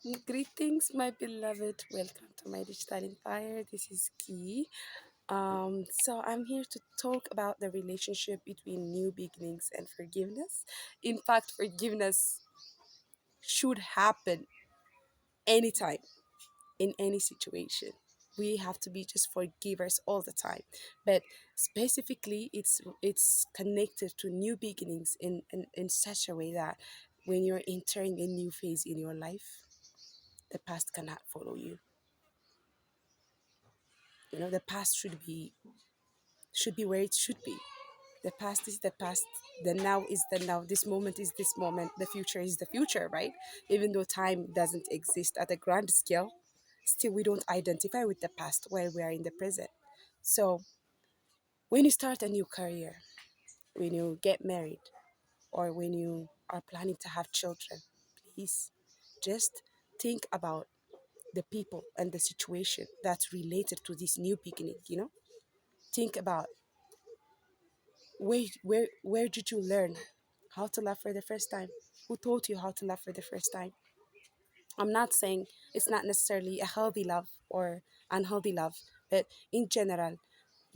Greetings, my beloved. Welcome to my digital empire. This is Key. So I'm here to talk about the relationship between new beginnings and forgiveness. In fact, forgiveness should happen anytime, in any situation. We have to be just forgivers all the time. But specifically, it's connected to new beginnings in such a way that when you're entering a new phase in your life, the past cannot follow you. The past should be where it should be. The past is the past, the now is the now, this moment is this moment, the future is the future, right? Even though time doesn't exist at a grand scale, still we don't identify with the past while we are in the present. So when you start a new career, when you get married, or when you are planning to have children, please just think about the people and the situation that's related to this new beginning. Think about where did you learn how to love for the first time? Who taught you how to love for the first time? I'm not saying it's not necessarily a healthy love or unhealthy love, but in general,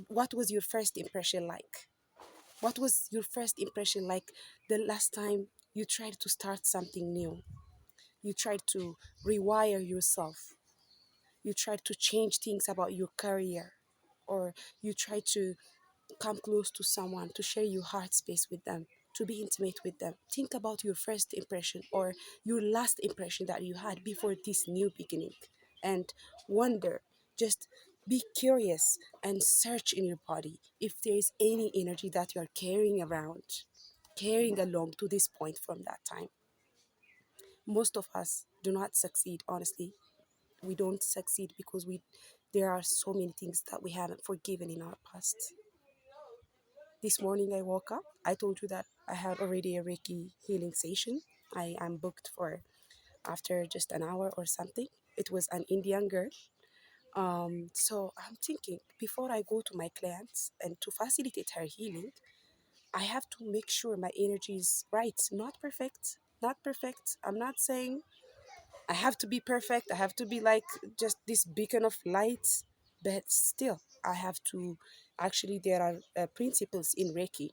what was your first impression like? What was your first impression like the last time you tried to start something new? You tried to rewire yourself. You tried to change things about your career, or you tried to come close to someone, to share your heart space with them, to be intimate with them. Think about your first impression or your last impression that you had before this new beginning, and wonder. Just be curious and search in your body if there is any energy that you are carrying around, carrying along to this point from that time. Most of us do not succeed, honestly. We don't succeed because there are so many things that we haven't forgiven in our past. This morning I woke up. I told you that I had already a Reiki healing session. I am booked for after just an hour or something. It was an Indian girl. So I'm thinking before I go to my clients and to facilitate her healing, I have to make sure my energy is right. Not perfect. Not perfect. I'm not saying I have to be perfect. I have to be like just this beacon of light. But still, I have to. Actually, there are principles in Reiki.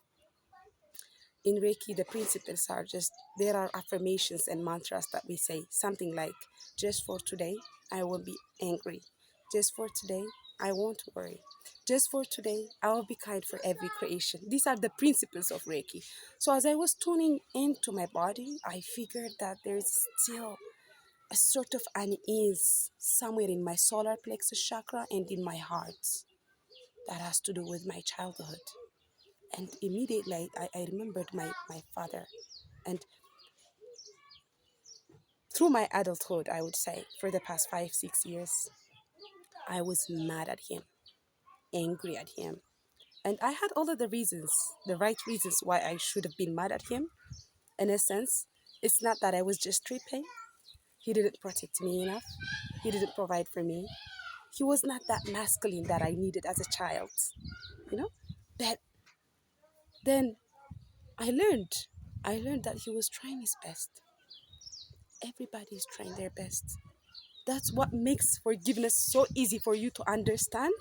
In Reiki, the principles are just there are affirmations and mantras that we say. Something like, just for today, I won't be angry. Just for today, I won't worry. Just for today, I will be kind for every creation. These are the principles of Reiki. So as I was tuning into my body, I figured that there's still a sort of unease somewhere in my solar plexus chakra and in my heart that has to do with my childhood. And immediately I remembered my father. And through my adulthood, I would say, for the past 5, 6 years, I was mad at him, angry at him. And I had all of the reasons, the right reasons why I should have been mad at him. In a sense, it's not that I was just tripping. He didn't protect me enough. He didn't provide for me. He was not that masculine that I needed as a child, you know? But then I learned. I learned that he was trying his best. Everybody is trying their best. That's what makes forgiveness so easy for you to understand.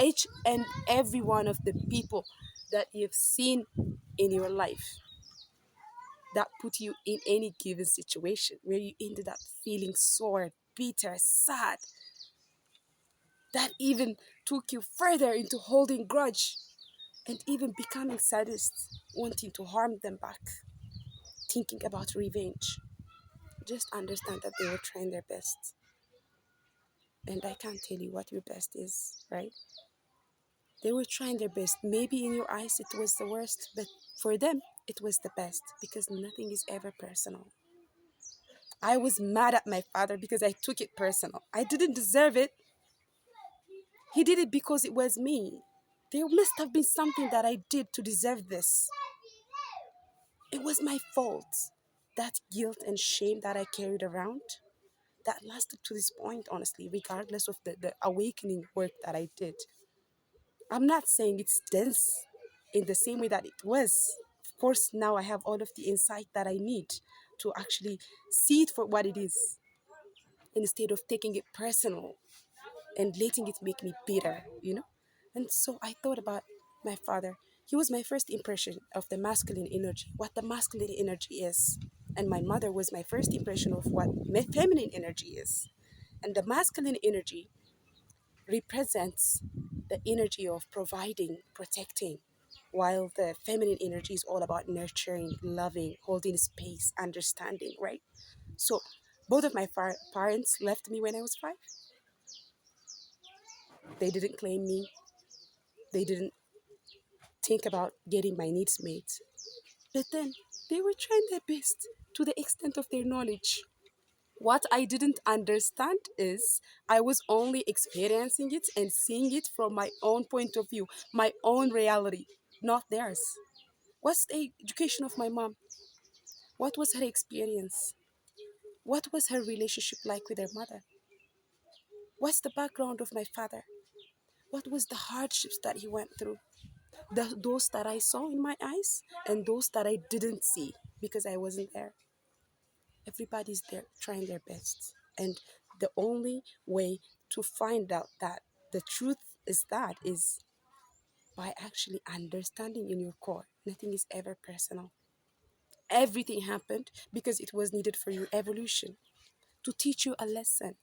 Each and every one of the people that you've seen in your life that put you in any given situation where you ended up feeling sore, bitter, sad, that even took you further into holding grudge and even becoming sadist, wanting to harm them back, thinking about revenge. Just understand that they were trying their best. And I can't tell you what your best is, right? They were trying their best. Maybe in your eyes it was the worst, but for them it was the best because nothing is ever personal. I was mad at my father because I took it personal. I didn't deserve it. He did it because it was me. There must have been something that I did to deserve this. It was my fault. That guilt and shame that I carried around, that lasted to this point, honestly, regardless of the awakening work that I did. I'm not saying it's dense in the same way that it was. Of course, now I have all of the insight that I need to actually see it for what it is. instead of taking it personal and letting it make me bitter. And so I thought about my father. He was my first impression of the masculine energy, what the masculine energy is. And my mother was my first impression of what feminine energy is. And the masculine energy represents the energy of providing, protecting, while the feminine energy is all about nurturing, loving, holding space, understanding, right? So both of my parents left me when I was 5. They didn't claim me. They didn't think about getting my needs met. But then they were trying their best to the extent of their knowledge. What I didn't understand is I was only experiencing it and seeing it from my own point of view, my own reality, not theirs. What's the education of my mom? What was her experience? What was her relationship like with her mother? What's the background of my father? What was the hardships that he went through? Those that I saw in my eyes and those that I didn't see because I wasn't there. Everybody's there trying their best. And the only way to find out that the truth is by actually understanding in your core. Nothing is ever personal. Everything happened because it was needed for your evolution, to teach you a lesson,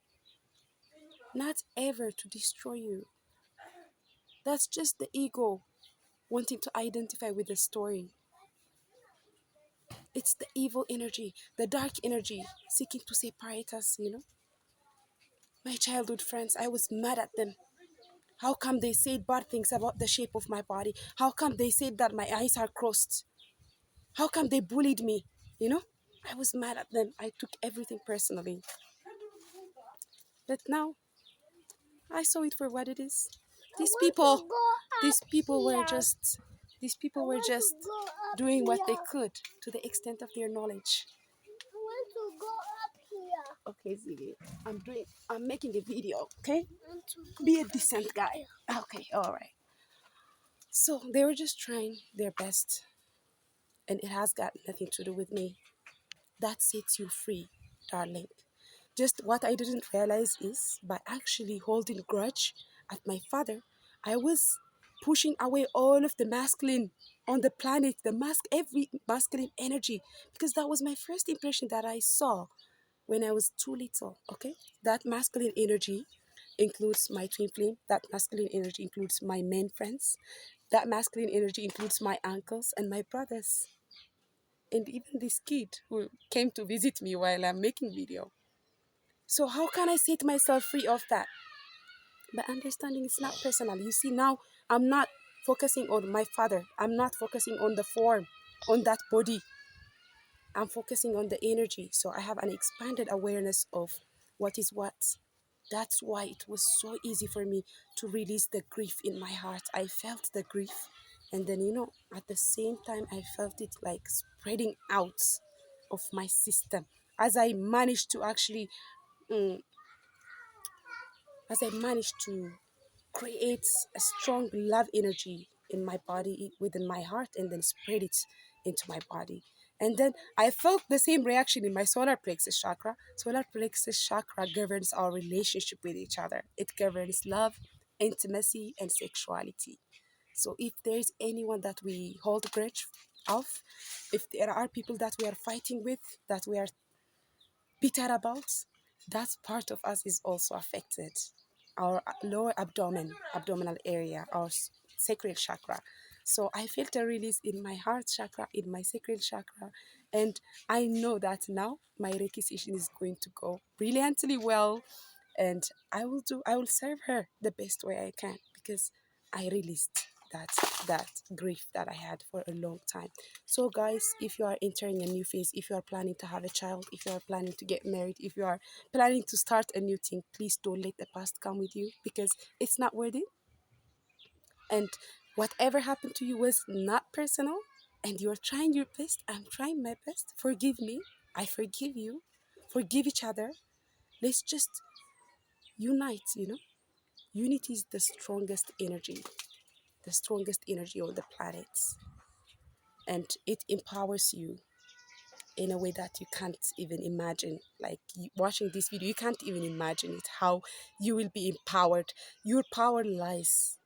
not ever to destroy you. That's just the ego wanting to identify with the story. It's the evil energy, the dark energy seeking to separate us. My childhood friends, I was mad at them. How come they said bad things about the shape of my body? How come they said that my eyes are crossed? How come they bullied me? You know? I was mad at them. I took everything personally. But now I saw it for what it is. These people, these people were just, these people were just doing what they could to the extent of their knowledge. I want to go up here. Okay, Ziggy. I'm making a video, okay? Be a decent guy. Okay, all right. So they were just trying their best, and it has got nothing to do with me. That sets you free, darling. Just what I didn't realize is by actually holding grudge at my father, I was pushing away all of the masculine on the planet, every masculine energy, because that was my first impression that I saw when I was too little. Okay, that masculine energy includes my twin flame. That masculine energy includes my men friends. That masculine energy includes my uncles and my brothers, and even this kid who came to visit me while I'm making video. So how can I set myself free of that? By understanding it's not personal. You see, now I'm not focusing on my father. I'm not focusing on the form, on that body. I'm focusing on the energy. So I have an expanded awareness of what is what. That's why it was so easy for me to release the grief in my heart. I felt the grief. And then, at the same time, I felt it like spreading out of my system as I managed to actually, mm, as I managed to create a strong love energy in my body, within my heart, and then spread it into my body. And then I felt the same reaction in my solar plexus chakra. Solar plexus chakra governs our relationship with each other. It governs love, intimacy, and sexuality. So if there is anyone that we hold grudge of, if there are people that we are fighting with, that we are bitter about, that part of us is also affected. Our lower abdominal area, our sacral chakra. So I felt a release in my heart chakra, in my sacral chakra, and I know that now my Reiki session is going to go brilliantly well, and I will serve her the best way I can, because I released that that grief that I had for a long time. So guys, if you are entering a new phase, if you are planning to have a child, if you are planning to get married, if you are planning to start a new thing, please don't let the past come with you, because it's not worth it. And whatever happened to you was not personal, and you're trying your best. I'm trying my best. Forgive me. I forgive you. Forgive each other. Let's just unite. Unity is the strongest energy on the planet, and it empowers you. in a way that you can't even imagine. Like watching this video, you can't even imagine it, how you will be empowered. Your power lies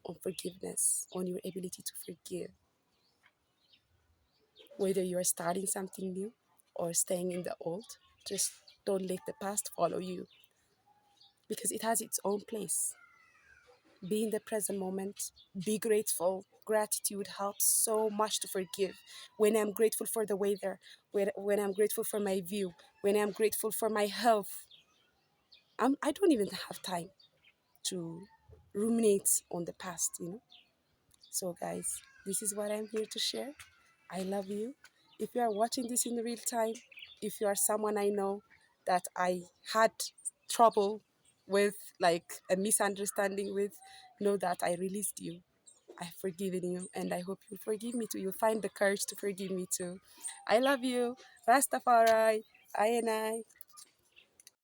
on forgiveness, on your ability to forgive. Whether you're starting something new or staying in the old, just don't let the past follow you, because it has its own place. Be in the present moment, be grateful. Gratitude helps so much to forgive. When I'm grateful for the weather, when I'm grateful for my view, when I'm grateful for my health, I don't even have time to ruminate on the past. So, guys, this is what I'm here to share. I love you. If you are watching this in real time, if you are someone I know that I had trouble with, like a misunderstanding with, know that I released you. I've forgiven you, and I hope you forgive me too. You'll find the courage to forgive me too. I love you. Rastafari. I and I.